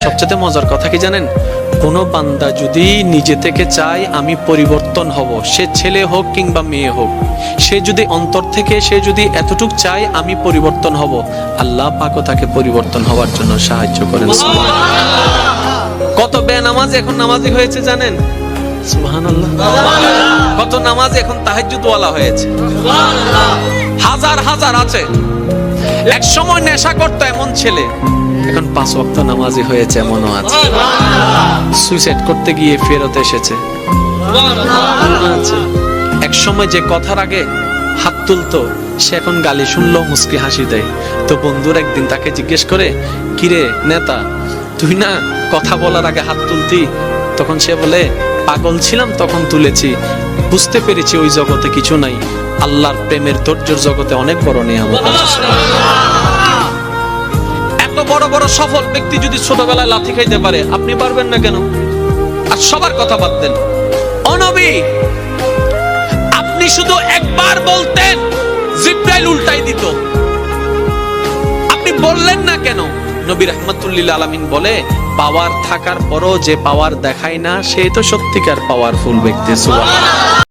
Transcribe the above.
সবচেয়ে মজার কথা কি জানেন, কোন বান্দা যদি নিজে থেকে চায় আমি পরিবর্তন হব, সে ছেলে হোক কিংবা মেয়ে হোক, সে যদি অন্তর থেকে সে যদি এতটুক চায় আমি পরিবর্তন হব, আল্লাহ পাকও তাকে পরিবর্তন হওয়ার জন্য সাহায্য করেন। কত বেনামাজ এখন নামাজি হয়েছে জানেন? সুবহানাল্লাহ। কত নামাজ এখন তাহাজ্জুদ ওয়ালা হয়েছে, হাজার হাজার আছে। এক সময় নেশা করতো এমন ছেলে, এখন 5 ওয়াক্ত নামাজি হয়েছে এমনও আছে। সুইসাইড করতে গিয়ে ফেরত এসেছে। এক সময় যে কথার আগে হাত তুলতো, সে এখন গালি শুনলো মুস্কি হাসি দেয়। তো বন্ধুর একদিন তাকে জিজ্ঞেস করে, কিরে নেতা, তুই না কথা বলার আগে হাত তুলতি? তখন সে বলে, পাগল ছিলাম তখন তুলেছি, বুঝতে পেরেছি ওই জগতে কিছু নাই, আল্লাহর প্রেমের ধৈর্যের জগতে অনেক বড় নিয়ামত আছে। এত বড় বড় সফল ব্যক্তি যদি ছোটবেলায় লাথি খাইতে পারে, আপনি পারবেন না কেন? আর সবার কথা বাদ দেন, ও নবী, আপনি শুধু একবার বলতেন জিবরাইল উল্টাই দিত, আপনি বললেন না কেন? নবী রাহমাতুল লিল আলামিন বলে, পাওয়ার থাকার পরও যে পাওয়ার দেখায় না, সে তো সত্যিকার পাওয়ারফুল ব্যক্তি। সুবহানাল্লাহ।